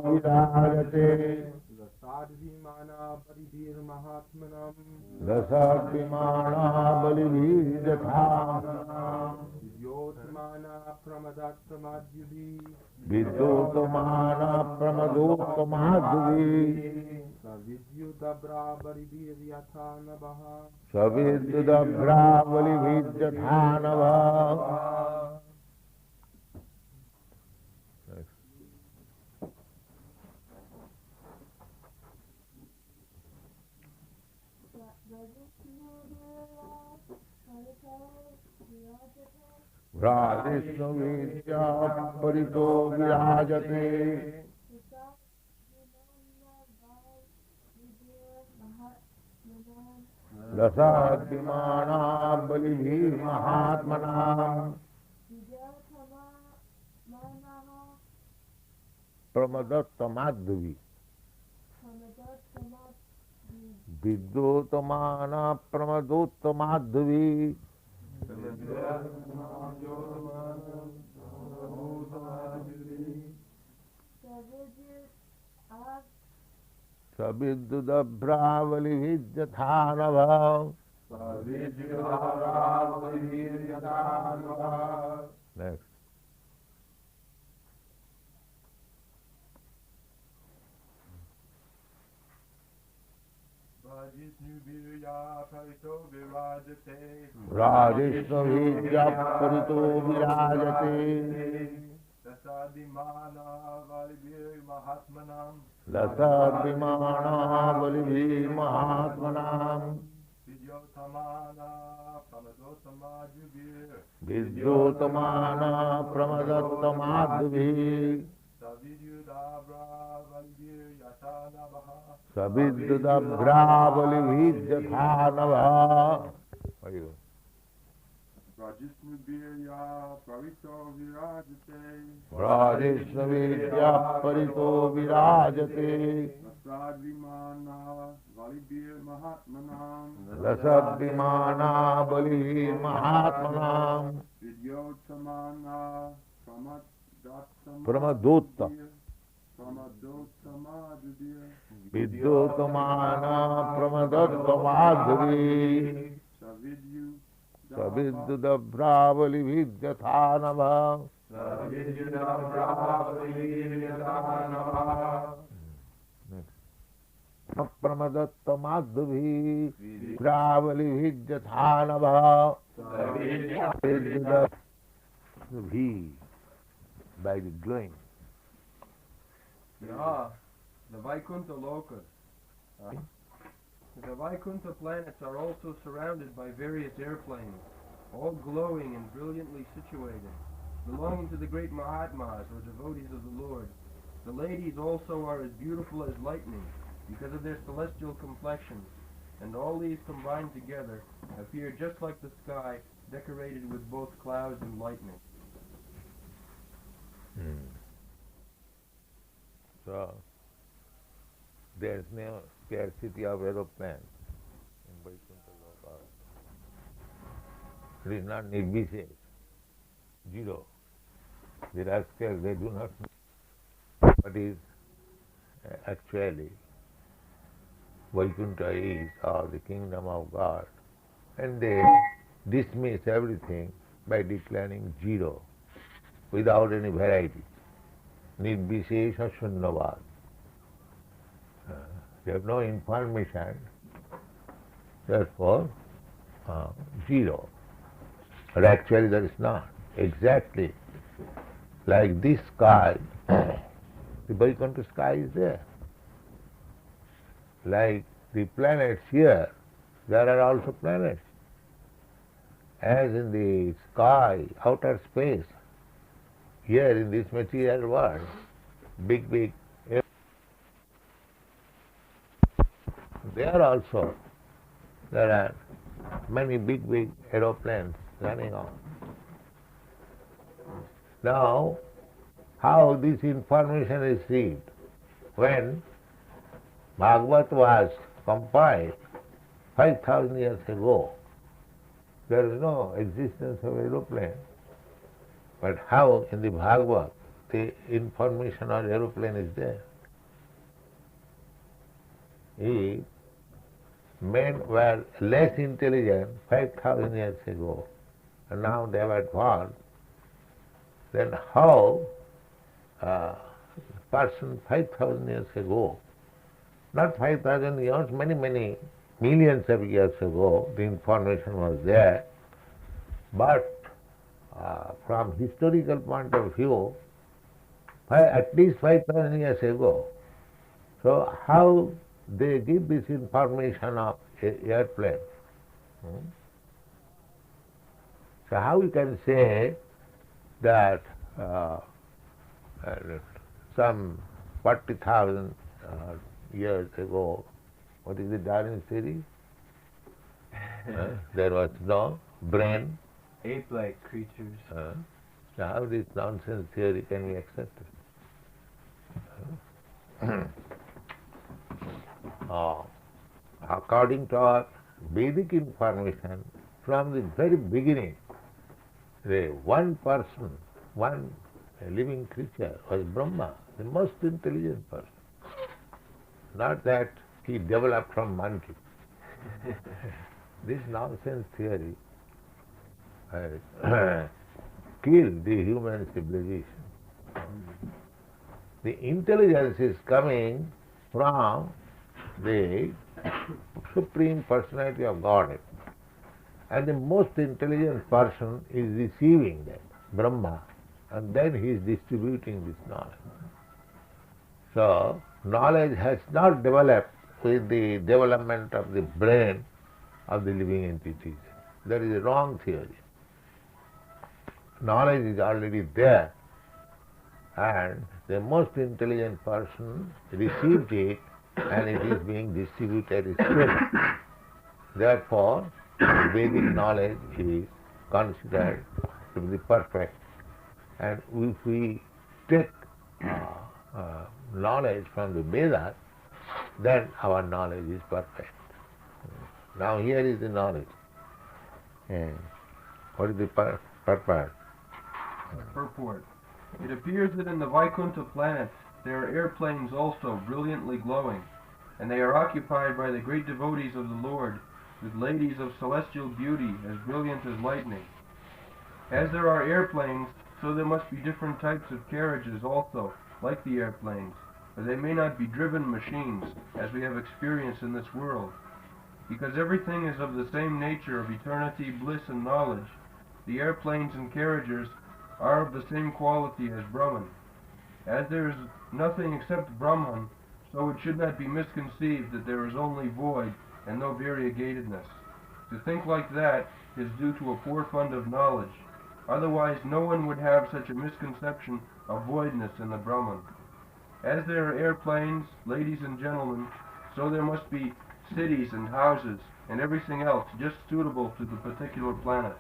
विराजते रसाद्भिमाना परिधीर्महात्मनम् रसाभिमाना बलिभिर्यथा विद्योत्माना प्रमदात्प्रमाद्युभिः विद्योतमाना प्रमदोत्तमाद्भिः सविद्युदभ्रा बलिभिर्यथा नभः सविद्युदभ्रा बलिभिर्यथा नभः। राधिष्णुवीर्या परितो विराजते रसाभिमाना बलिभिर्महात्मनाम् प्रमदत्तमाद्भिः विद्योतमाना प्रमदोत्तमाद्भिः सविद्युदभ्रावलिभिर्यथा नभः। Next. राजिष्णुभिर्या परितो विराजते रसादिमाना बलिभिर्महात्मनाम् रसाभिमाना बलिभिर्महात्मनाम् विद्योतमाना प्रमदोत्तमाद्युभिः विद्योतमाना प्रमदत्तमाद्भिः सविद्युदाभ्रा बलिभिर्यथा नभः सविद्युदभ्रा बलिभिर्यथा नभः। राजिष्णुभिर्या परितो विराजते राजिष्णुभिर्या परितो विराजते रसाद्भिमाना बलिभिर्महात्मनाम् रसाभिमाना बलिभिर्महात्मनाम् विद्योत्तमाना प्रमदोत्तमाद्युभिः विद्योतमाना प्रमदत्तमाद्भिः सविद्युदभ्रा बलिभिर्यथा नभः। प्रमदत्तमाद्भिः बलिभिर्यथा नभः। By the glowing. Yeah, the Vaikuntha Lokas. The Vaikuntha planets are also surrounded by various airplanes, all glowing and brilliantly situated, belonging to the great Mahatmas or devotees of the Lord. The ladies also are as beautiful as lightning because of their celestial complexions, and all these combined together appear just like the sky, decorated with both clouds and lightning. So, there is no scarcity of aeroplanes in Vaikuntha Loka. It is not nirvishesh, zero. The rascals, they do not know what is actually Vaikuntha is, or the kingdom of God, and they dismiss everything by declaring zero, without any variety. Nirvishesha Shunyavad. They have no information, therefore zero. But actually there is not. Exactly like this sky, the Vaikuntha sky is there. Like the planets here, there are also planets. As in the sky, outer space, here in this material world, big, there also there are many big aeroplanes running on. Now, how this information is received? When Bhagavad was compiled 5,000 years ago, there is no existence of aeroplane. But how in the Bhagavad the information or aeroplane is there. If men were less intelligent 5,000 years ago, and now they have advanced, then how a person 5,000 years ago, not 5,000 years, many millions of years ago, the information was there, but from historical point of view, at least 5,000 years ago. So how they give this information of airplane? So how we can say that some 40,000 years ago, what is the Darwin theory? There was no brain. Ape-like creatures. So how this nonsense theory can be accepted? According to our Vedic information, from the very beginning, the one person, one living creature was Brahma, the most intelligent person. Not that he developed from monkey. This nonsense theory killed the human civilization. The intelligence is coming from the Supreme Personality of Godhead. And the most intelligent person is receiving that, Brahma, and then he is distributing this knowledge. So, knowledge has not developed with the development of the brain of the living entities. That is a wrong theory. Knowledge is already there, and the most intelligent person received it, and it is being distributed still. Therefore, Vedic knowledge is considered to be perfect. And if we take knowledge from the Vedas, then our knowledge is perfect. Now here is the knowledge. What is the purport? Purport. It appears that in the Vaikuntha planets there are airplanes also, brilliantly glowing, and they are occupied by the great devotees of the Lord, with ladies of celestial beauty as brilliant as lightning. As there are airplanes, so there must be different types of carriages also, like the airplanes, but they may not be driven machines, as we have experienced in this world. Because everything is of the same nature of eternity, bliss, and knowledge, the airplanes and carriages are of the same quality as Brahman. As there is nothing except Brahman, so it should not be misconceived that there is only void and no variegatedness. To think like that is due to a poor fund of knowledge. Otherwise no one would have such a misconception of voidness in the Brahman. As there are airplanes, ladies and gentlemen, so there must be cities and houses and everything else just suitable to the particular planets.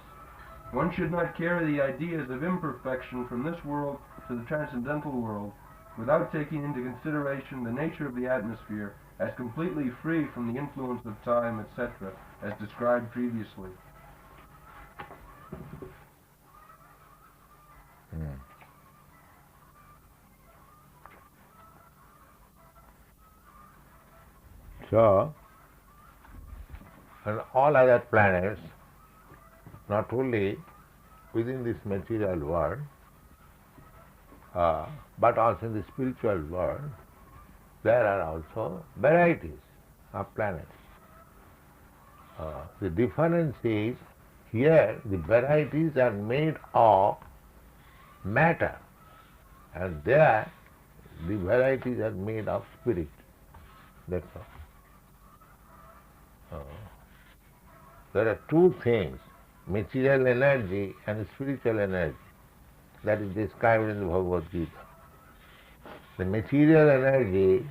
One should not carry the ideas of imperfection from this world to the transcendental world without taking into consideration the nature of the atmosphere as completely free from the influence of time, etc., as described previously. So, on all other planets, not only within this material world, but also in the spiritual world, there are also varieties of planets. The difference is, here the varieties are made of matter, and there the varieties are made of spirit. That's all. There are two things, material energy and spiritual energy, that is described in the Bhagavad Gita. The material energy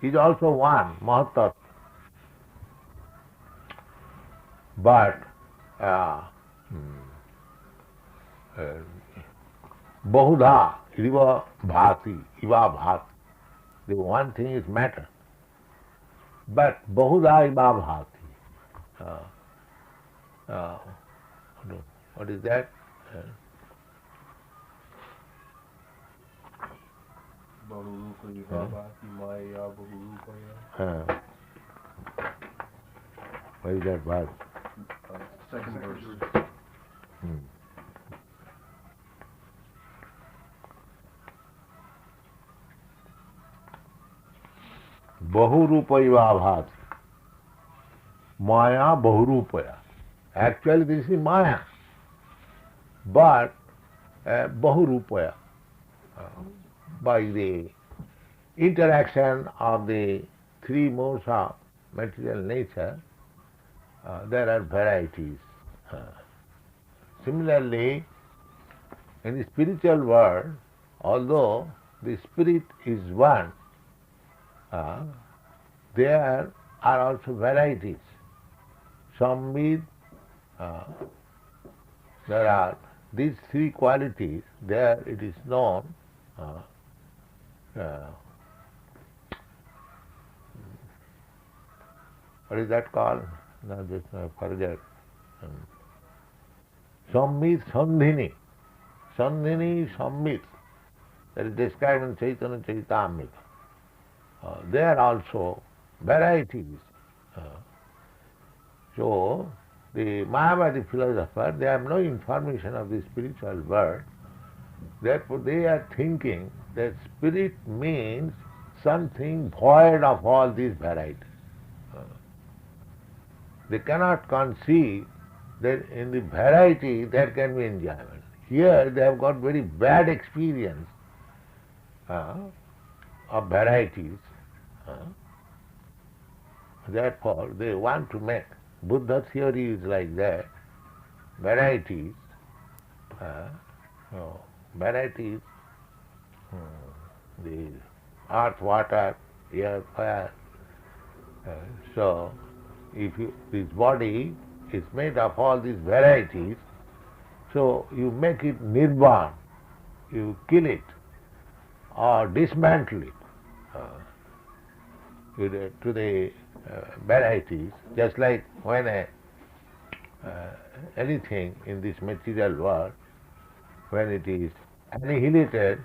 is also one, Mahatattva. But Bahudha, iva bhati. The one thing is matter. But Bahudha iva bhati. What is that? Rupayavabhati Maya Bahurupaya. What is that verse? Second verse. Bahurupaya bhati. Maya Bahurupaya. Actually this is Maya, but Bahurupaya. By the interaction of the three modes of material nature, there are varieties. Similarly, in the spiritual world, although the spirit is one, there are also varieties. Samvid, there are these three qualities, there it is known what is that called? No, just I forget. Sammit, Sandhini. Sandhini, Sammit. That is described in Chaitanya Charitamrita. There are also varieties. So, the Mayavadi philosopher, they have no information of the spiritual world. Therefore, they are thinking that spirit means something void of all these varieties. They cannot conceive that in the variety there can be enjoyment. Here they have got very bad experience of varieties. Therefore, they want to make. Buddha theory is like that. Varieties, varieties, the earth, water, air, fire. So, if this body is made of all these varieties, so you make it nirvan, you kill it or dismantle it to the varieties, just like when anything in this material world, when it is annihilated,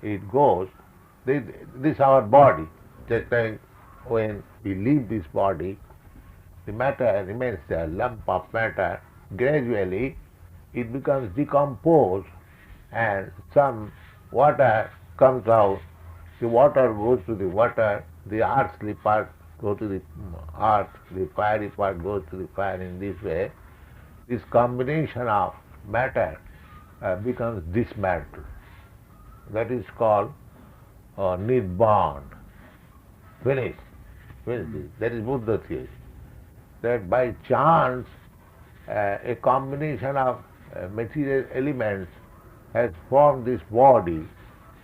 it goes. This our body, just like when we leave this body, the matter remains there, lump of matter. Gradually it becomes decomposed and some water comes out. The water goes to the water, the earthly part goes to the earth, the fiery part goes to the fire. In this way, this combination of matter becomes dismantled. That is called Nirvan. Finished. That is Buddha theory. That by chance a combination of material elements has formed this body,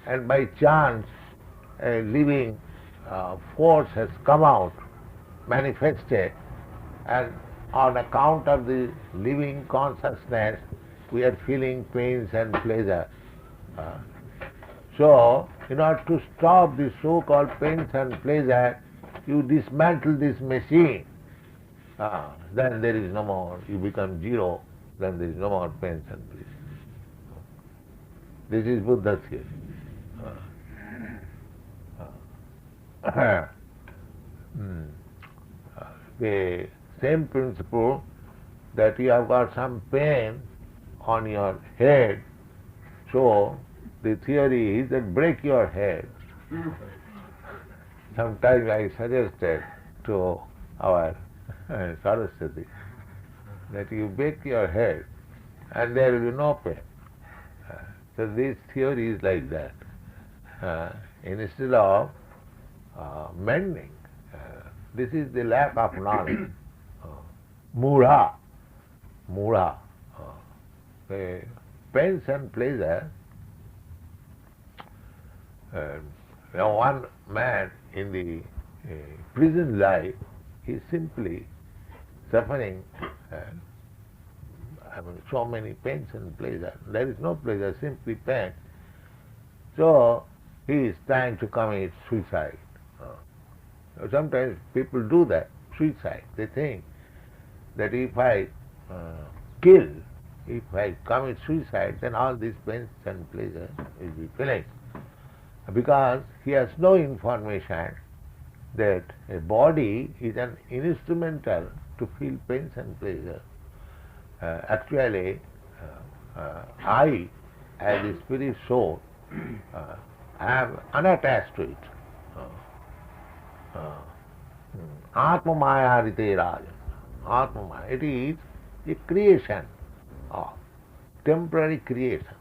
and by chance a living force has come out, manifested, and on account of the living consciousness we are feeling pains and pleasure. So, in order to stop the so-called pains and pleasure, you dismantle this machine. Then there is no more, you become zero, then there is no more pains and pleasure. This is Buddha theory. The same principle that you have got some pain on your head, so the theory is that break your head. Sometimes I suggested to our Saraswati that you break your head and there will be no pain. So this theory is like that. Instead of mending, this is the lack of knowledge. Mudha. The pains and pleasure. One man in the prison life, he is simply suffering so many pains and pleasure. There is no pleasure, simply pain. So he is trying to commit suicide. Sometimes people do that, suicide. They think that if I kill, if I commit suicide, then all these pains and pleasure will be finished. because he has no information that a body is an instrumental to feel pains and pleasure. Actually, I, as a spirit soul, am unattached to it. Atma Maya Rite Raja. Atma Maya. It is a creation of temporary creation.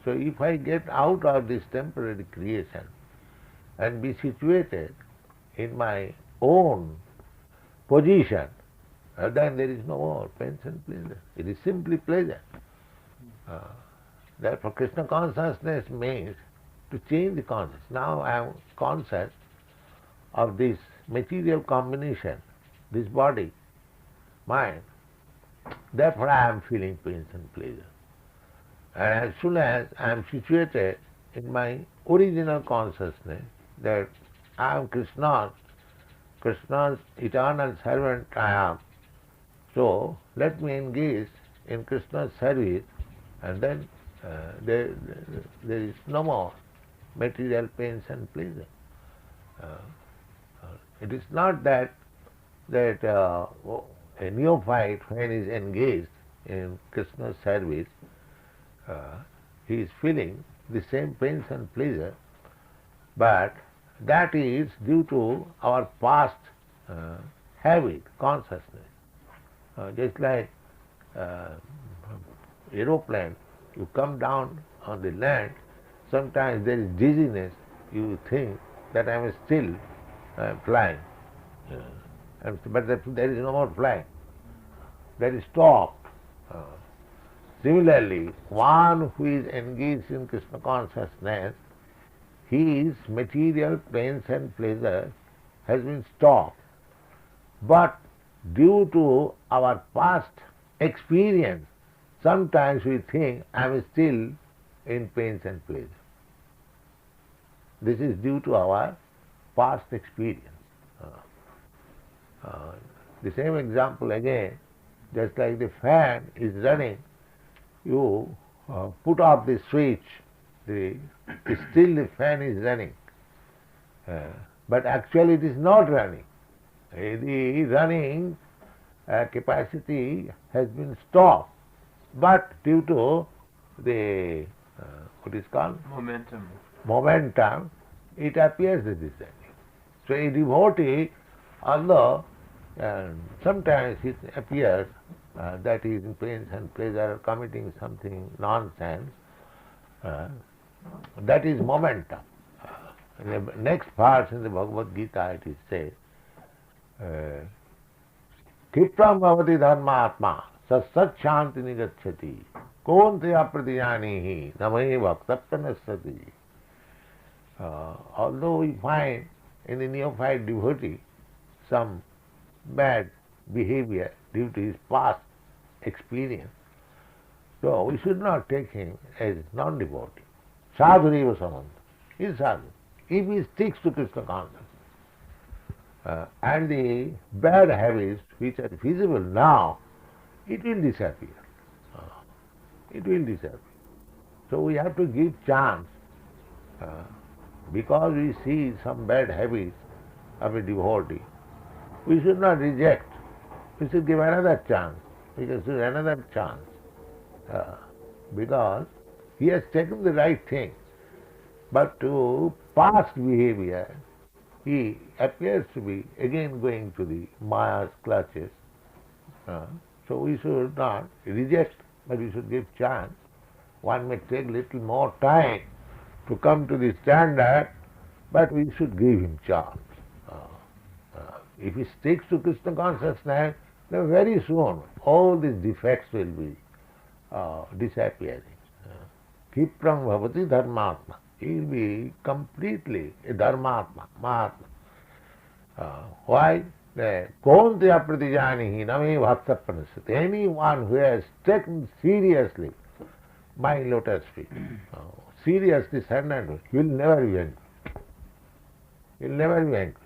So if I get out of this temporary creation and be situated in my own position, then there is no more pains and pleasure. It is simply pleasure. Therefore Krishna consciousness means to change the consciousness. Now I am conscious of this material combination, this body, mind. Therefore I am feeling pains and pleasure. And as soon as I am situated in my original consciousness that I am Krishna's eternal servant I am, so let me engage in Krishna's service, and then there is no more material pains and pleasure. It is not that a neophyte, when he is engaged in Krishna's service, he is feeling the same pains and pleasure, but that is due to our past habit, consciousness. Just like aeroplane, you come down on the land, sometimes there is dizziness, you think that I am still flying. But there is no more flying. That is stopped. Similarly, one who is engaged in Krishna consciousness, his material pains and pleasure has been stopped. But due to our past experience, sometimes we think I am still in pains and pleasure. This is due to our past experience. The same example again, just like the fan is running, you put off the switch, still the fan is running. But actually it is not running. The running capacity has been stopped, but due to the what is called? Momentum, it appears that it is running. So a devotee, although sometimes it appears that he is in pains and pleasure, committing something nonsense, that is momentum. In the next part in the Bhagavad Gita it is said, Kipram bhavati dharmatma sat shanti nigacchati kontya pratijanihi namai bhaktaptanasati. Although we find in the neophyte devotee some bad behavior due to his past experience, so we should not take him as non-devotee. Sadhureva samanta. He is sadhu. If he sticks to Krishna consciousness, and the bad habits which are visible now, it will disappear. It will disappear. So we have to give chance. Because we see some bad habits of a devotee, we should not reject. We should give another chance. We should give another chance. Because he has taken the right thing. But to past behavior, he appears to be again going to the Maya's clutches. So we should not reject, but we should give chance. One may take little more time to come to the standard, but we should give him chance. If he sticks to Krishna consciousness, then very soon all these defects will be disappearing. Kipram bhavati dharmatma. He will be completely a dharmatma, mahatma. Why? Kontya pratijanihi nami bhaktaptanasati. Anyone who has taken seriously my lotus feet, seriously surrendered, will never be angry. He will never be angry.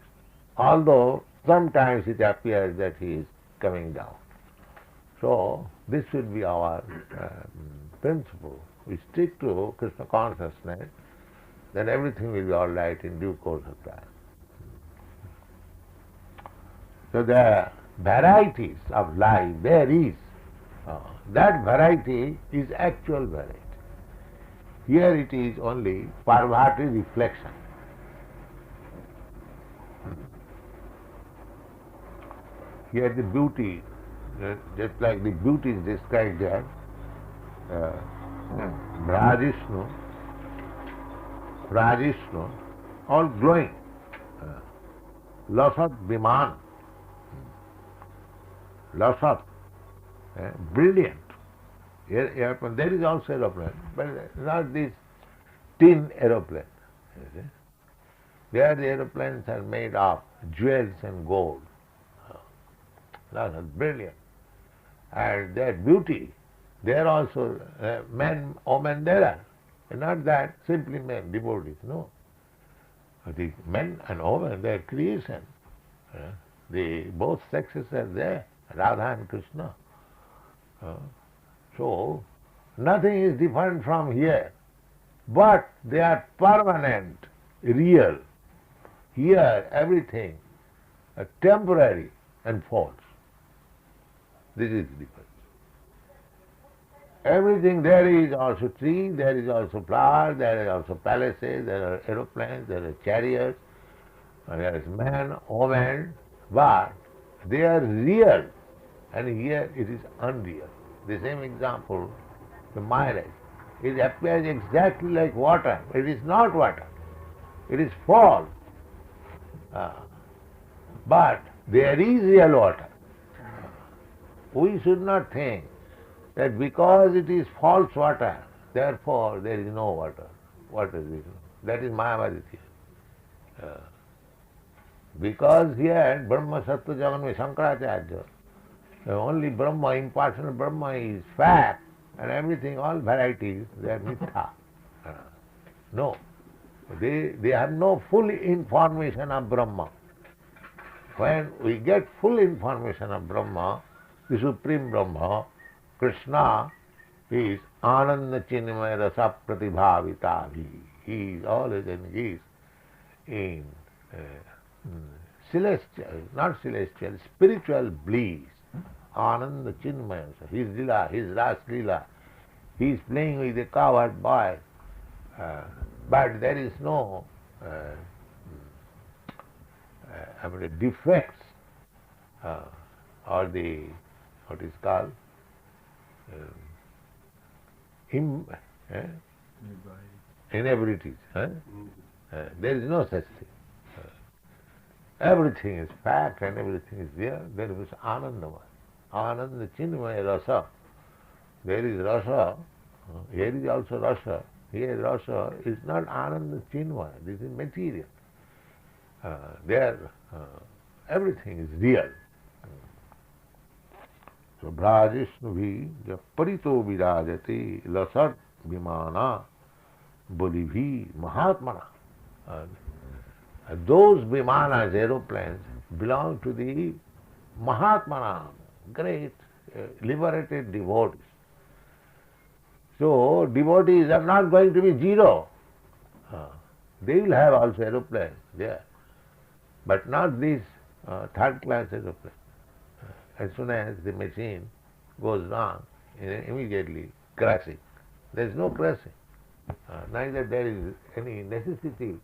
Although sometimes it appears that he is coming down. So this should be our principle. We stick to Krishna consciousness, then everything will be all right in due course of time. So the varieties of life there is. That variety is actual variety. Here it is only Parvati reflection. Here the beauty, just like the beauty is described there, Brajishnu, all glowing. Lasat Viman, Lasat, brilliant. Airplane. There is also aeroplane, but not this tin aeroplane. You see? There the aeroplanes are made of jewels and gold. Lasat, brilliant. And their beauty, there also men, women there are. Not that simply men, devotees, no. The men and women, their creation. The both sexes are there, Radha and Krishna. So nothing is different from here, but they are permanent, real. Here everything temporary and false. This is the difference. Everything there is also tree, there is also flower, there are also palaces, there are aeroplanes, there are chariots, there is man, woman, but they are real, and here it is unreal. The same example, the mileage. It appears exactly like water. It is not water. It is false. But there is real water. We should not think that because it is false water, therefore there is no water. Water is no. That is Mayavadi theory. Because here Brahma Sattva Jaganme Shankaracharya, only Brahma, impersonal Brahma is fact, and everything, all varieties, they are mithya. No. They have no full information of Brahma. When we get full information of Brahma, the Supreme Brahma, Krishna is Ananda Chinmaya Rasa Pratibhavitavi. He is always engaged in celestial, not celestial, spiritual bliss. Ananda Chinmaya. His Lila, his Ras Lila. He is playing with a cowherd boy. But there is no defects or the, what is called, inabilities. There is no such thing. Everything is fact and everything is there. There is Anandamaya. Ananda Chinmaya Rasa. There is Rasa. Here is also Rasa. Here Rasa is not Ananda Chinmaya. This is material. There, everything is real. So Brajishnu bhi parito virajati lasat vimana bodhibhi mahatmana. Those vimanas, aeroplanes, belong to the mahatmana, great liberated devotees. So devotees are not going to be zero. They will have also aeroplanes there, but not this third class aeroplane. As soon as the machine goes wrong, immediately crashing. There is no crashing. Neither there is any necessity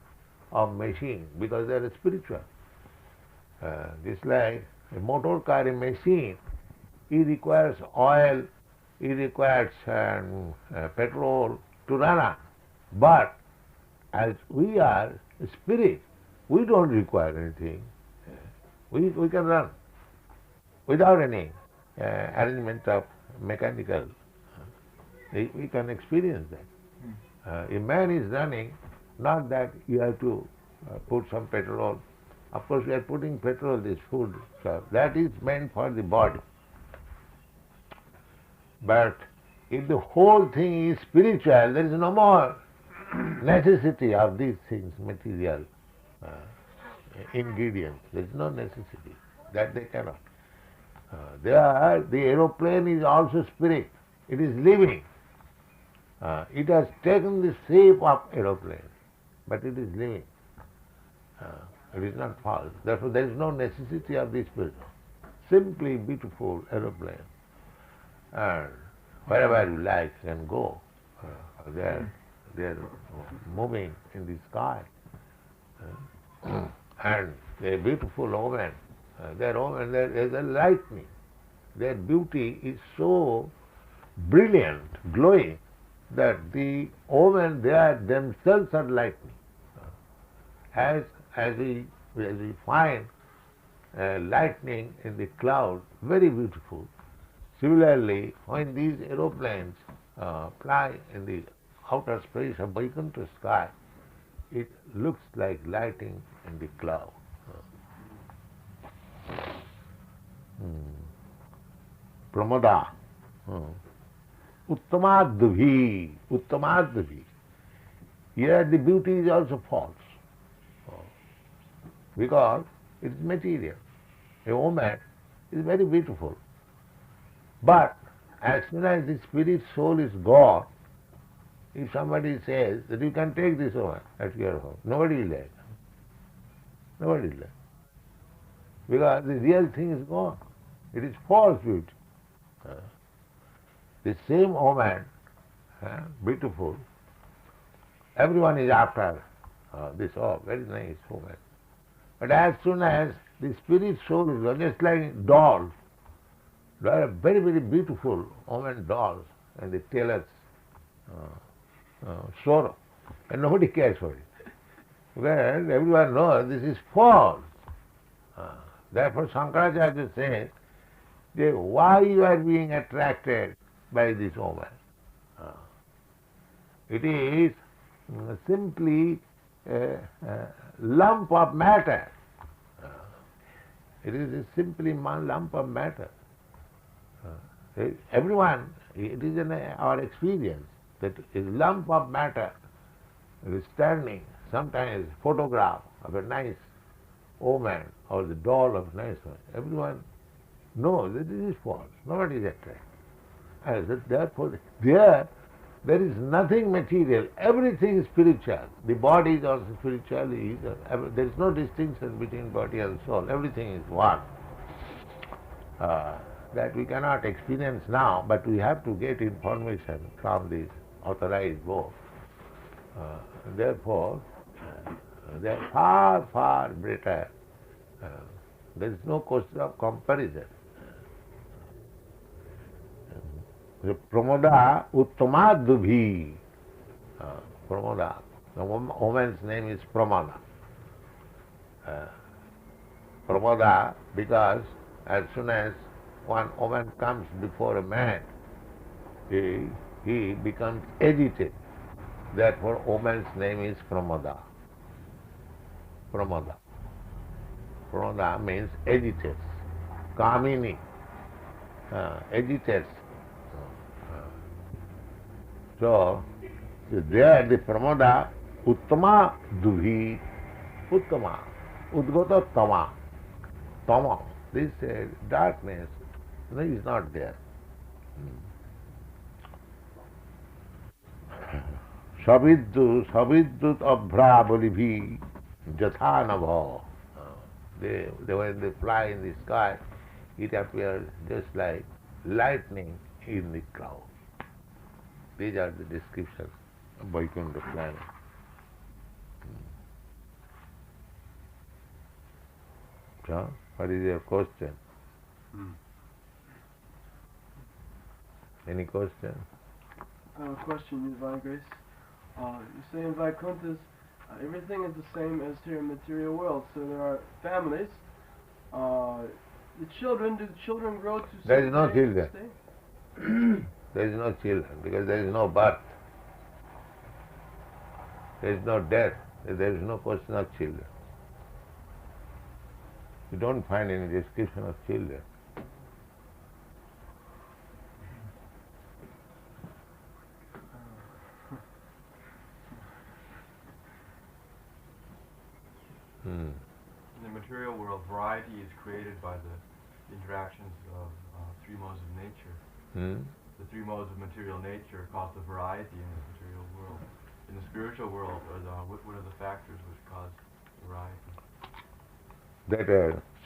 of machine because they are spiritual. Just like a motor car, a machine, it requires oil, it requires petrol to run on. But as we are spirit, we don't require anything. We can run without any arrangement of mechanical. We can experience that. A man is running, not that you have to put some petrol. Of course, we are putting petrol, this food stuff. That is meant for the body. But if the whole thing is spiritual, there is no more necessity of these things, material ingredients. There is no necessity. That they cannot. The aeroplane is also spirit. It is living. It has taken the shape of aeroplane. but it is living. It is not false. Therefore there is no necessity of this building. Simply beautiful aeroplane. And wherever you like you can go. They are moving in the sky. And they are beautiful women. They are women, they are lightning. Their beauty is so brilliant, glowing, that the women there themselves are lightning. As we find lightning in the cloud, very beautiful. Similarly, when these aeroplanes fly in the outer space of Vaikuntha sky, it looks like lighting in the cloud. Pramada. Uttamadbhi. Uttamadbhi. Here the beauty is also false. Because it is material. A woman is very beautiful. But as soon as the spirit soul is gone, if somebody says that you can take this woman at your home, nobody will like. Nobody will like. Because the real thing is gone. It is false beauty. The same woman, beautiful, everyone is after this, very nice woman. But as soon as the spirit soul is gone, just like dolls, there are very, very beautiful women dolls and the tailor's showroom, and nobody cares for it. Well, everyone knows this is false. Therefore Shankaracharya says, why you are being attracted by this woman? It is simply a lump of matter. It is simply one lump of matter. Everyone, it is in our experience that a lump of matter is standing, sometimes photograph of a nice woman or the doll of a nice one. Everyone knows that this is false. Nobody is attracted. And therefore, there is nothing material. Everything is spiritual. The body is also spiritual. There is no distinction between body and soul. Everything is one. That we cannot experience now, but we have to get information from this authorized book. Therefore, they are far, far better. There is no question of comparison. Pramada Uttamadubhi. Pramada. The woman's name is Pramada. Pramada because as soon as one woman comes before a man, he becomes agitated. Therefore, woman's name is Pramada. Pramada. Pramada means agitates. Kamini, agitates. So, there the Pramada, Uttama Dubhi, Uttama, Udgata Tama, Tama. This darkness is not there. Saviddut abhra bolibhi jatha nabha. When they fly in the sky, it appears just like lightning in the cloud. These are the descriptions of Vaikuntha planet. So, what is your question? Any question? Question, Divine Grace. You say in Vaikuntha, everything is the same as here in the material world. So there are families. Do the children grow to There is no stay? children. There is no children because there is no birth. There is no death. There is no question of children. You don't find any description of children. In the material world, variety is created by the interactions of three modes of nature. The three modes of material nature cause the variety in the material world. in the spiritual world, what are the factors which cause variety? That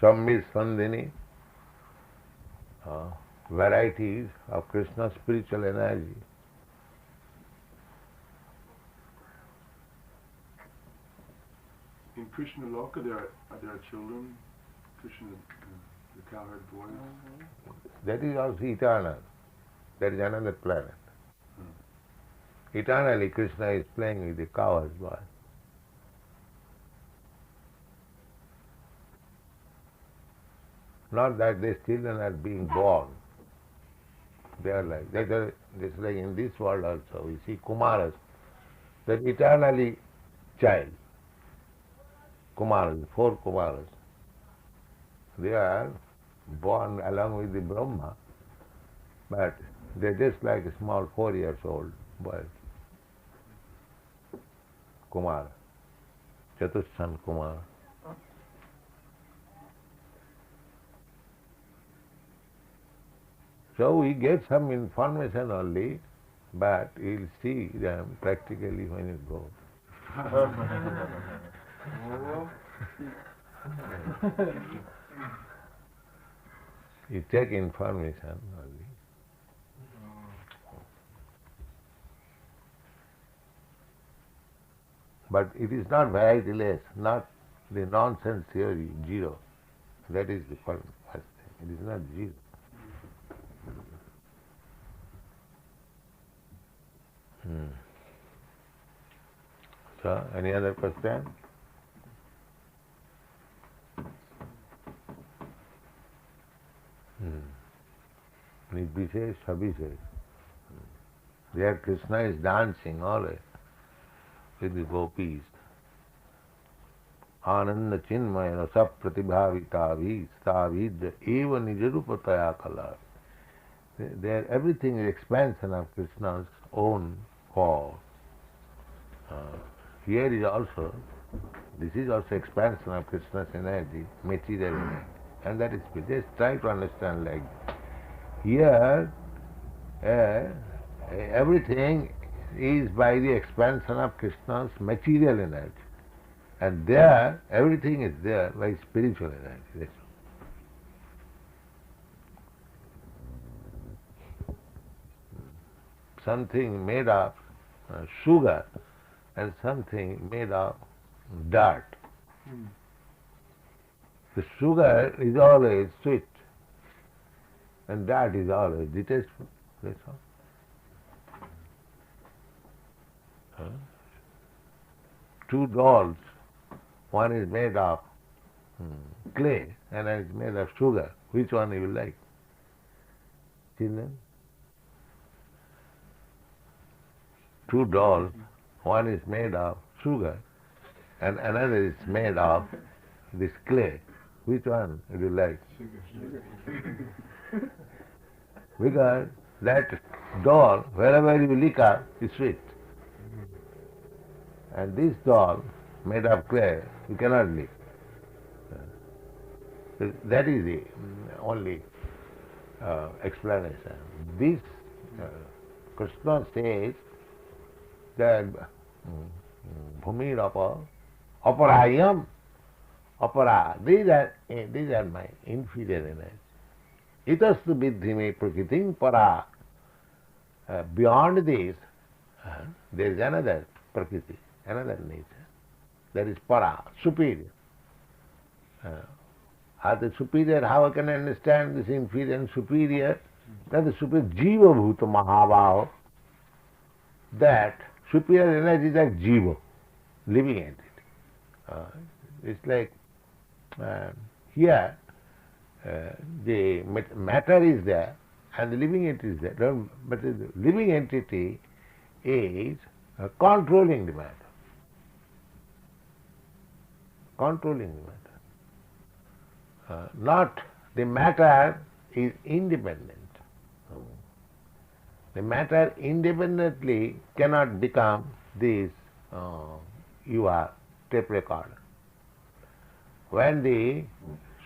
Sambhisandhini, varieties of Krishna's spiritual energy. In Krishna Loka, there are children, Krishna, the cowherd boys. That is also eternal. That is another planet. Eternally Krishna is playing with the cowherd boy. Not that these children are being born. They are like, just like in this world also, we see Kumaras, that eternally child. Kumaras, 4 Kumaras. They are born along with the Brahmā, but they're just like a small 4 years old boy. Kumar, Chatushan Kumar. So we get some information only, but we'll see them practically when you go. You take information only. But it is not varietyless, not the nonsense theory, zero. That is the first thing. It is not zero. So, any other question? Nirvishesh, Abhishesh. There Krishna is dancing always with the gopis. Ananda chinmayana sapratibhavitavi stavidya eva nijarupataya kala. There everything is expansion of Krishna's own form. Here is also, this is also expansion of Krishna's energy, material energy. And that is, just try to understand like this. Here, everything is by the expansion of Krishna's material energy. And there, everything is there by spiritual energy. That's all. Something made of sugar and something made of dirt. The sugar is always sweet and dirt is always distasteful. That's all. Two dolls, one is made of clay and one is made of sugar. Which one you like? Children? Two dolls, one is made of sugar and another is made of this clay. Which one would you like? Because that doll, wherever you lick up, is sweet. And this doll, made of clay, you cannot lick. That is the only explanation. This, Krishna says that Bhumi Aparayam, Apara, these are my inferior energy. Itastu Vidhime Prakritim Para. Beyond this, there is another Prakriti, another nature. That is Para, superior. Are the superior, how I can understand this inferior and superior? That is superior Jiva Bhuta Mahabhava. That superior energy is like Jiva, living entity. It's like here the matter is there and the living entity is there. But the living entity is controlling the matter. Controlling the matter. Not the matter is independent. The matter independently cannot become this you are tape recorder. When the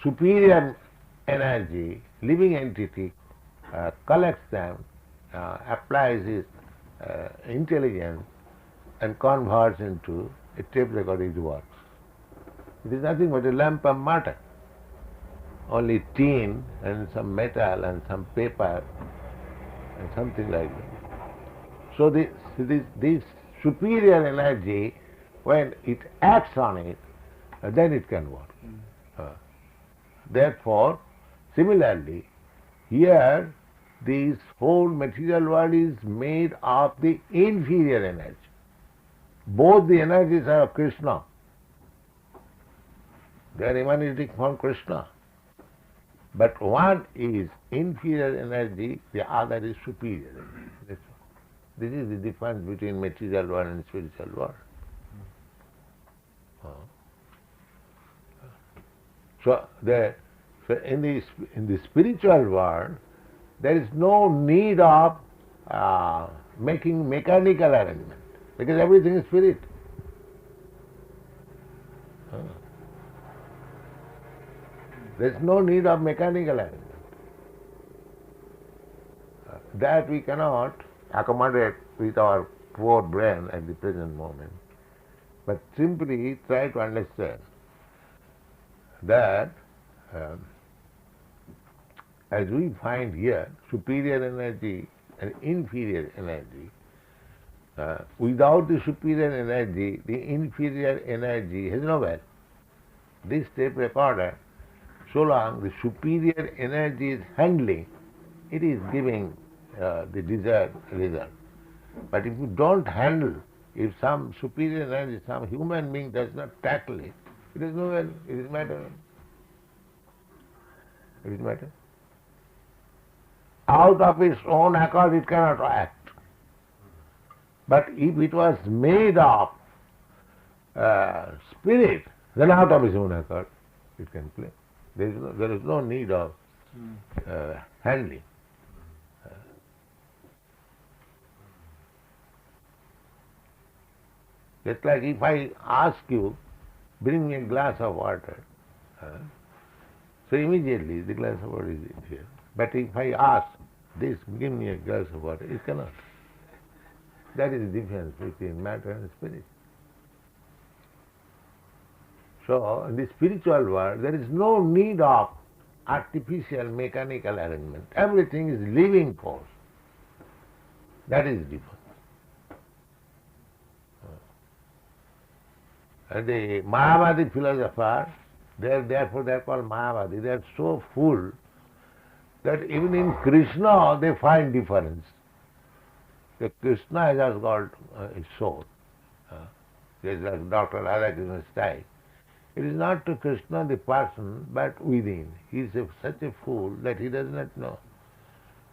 superior energy, living entity, collects them, applies its intelligence, and converts into a tape recorder, it works. It is nothing but a lump of matter. Only tin and some metal and some paper and something like that. So this superior energy, when it acts on it, then it can work. Therefore, similarly, here this whole material world is made of the inferior energy. Both the energies are of Krishna. They are emanating from Krishna. But one is inferior energy, the other is superior energy. This is the difference between material world and spiritual world. So in the spiritual world, there is no need of making mechanical arrangement, because everything is spirit. There is no need of mechanical arrangement. That we cannot accommodate with our poor brain at the present moment. But simply try to understand that as we find here superior energy and inferior energy, without the superior energy, the inferior energy has no value. This tape recorder, so long the superior energy is handling, it is giving the desired result. But if you don't handle, if some superior energy, some human being does not tackle it, it is no value, it is matter. It is matter. Out of its own accord it cannot act. But if it was made of spirit, then out of its own accord it can play. There is no need of handling. Just like if I ask you, bring me a glass of water, so immediately the glass of water is here. But if I ask this, give me a glass of water, it cannot. That is the difference between matter and spirit. So in the spiritual world, there is no need of artificial mechanical arrangement. Everything is living force. That is different. And the Mayavadi philosopher, therefore they are called Mayavadi. They are so full that even in Krishna they find difference. The Krishna has got a soul. Just like Dr. Radhakrishna's style. It is not to Krishna the person, but within. He is such a fool that he does not know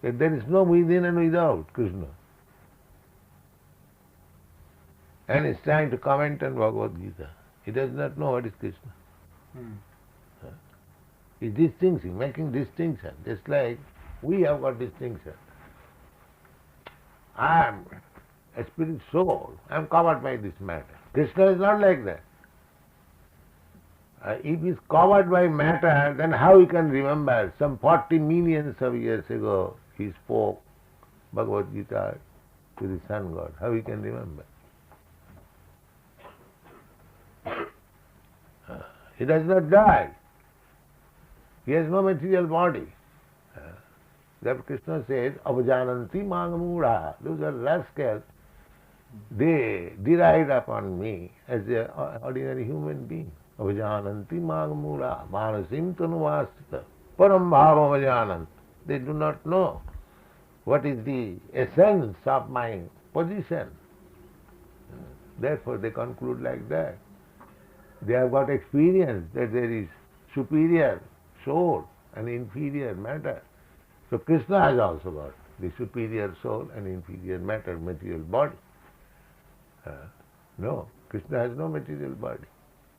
that there is no within and without Krishna. And he is trying to comment on Bhagavad Gita. He does not know what is Krishna. He is distinguishing, making distinction, just like we have got distinction. I am a spirit soul, I am covered by this matter. Krishna is not like that. If he is covered by matter, then how he can remember? Some 40 millions of years ago he spoke Bhagavad Gita to the sun god. How he can remember? He does not die. He has no material body. Therefore Krishna says, Avajananti mangamura. Those are rascals. They deride upon me as an ordinary human being. Avajananti mangamura. Manasim tanuvasita. Param bhava avajanant. They do not know what is the essence of my position. Therefore they conclude like that. They have got experience that there is superior soul and inferior matter. So Krishna has also got the superior soul and inferior matter, material body. No, Krishna has no material body.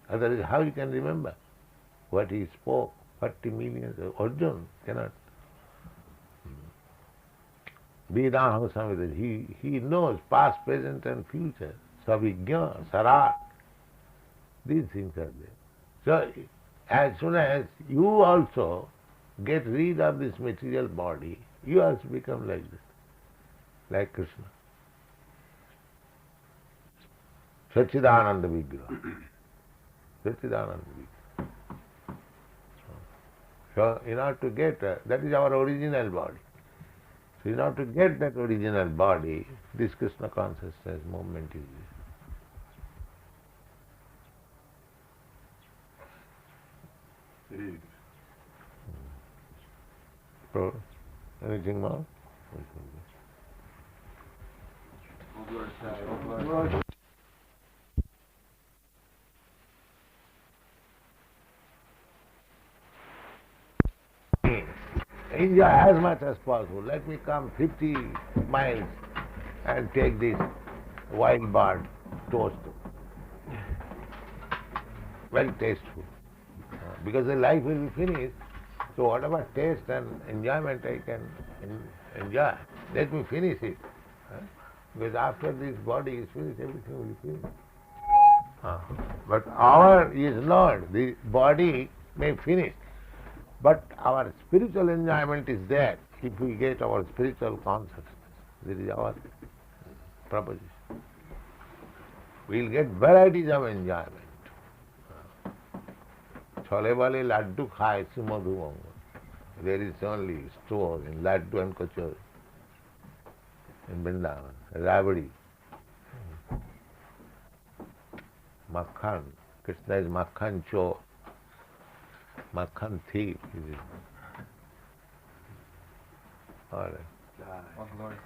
Otherwise how he can remember what he spoke? 40 millions of Arjuna cannot. Vedānaṁ samveda. He knows past, present and future. Savijñā, sarat. These things are there. So as soon as you also get rid of this material body, you also become like this, like Krishna. Satchidananda Vigraha. Satchidananda Vigraha. So in order to get, that is our original body. So in order to get that original body, this Krishna consciousness movement is Very so, anything more? Enjoy as much as possible. Let me come 50 miles and take this wild bird toast. Very tasteful. Because the life will be finished, so whatever taste and enjoyment I can enjoy, let me finish it. Because after this body is finished, everything will be finished. But our is not. The body may finish, but our spiritual enjoyment is there if we get our spiritual consciousness. This is our proposition. We will get varieties of enjoyment. Chole bale laddu khai sumadhu manga. There is only store in laddu and kachori in Vrindavan, rabdi, makhan. Krishna is makhan chor, makhan thief. All right. All glory.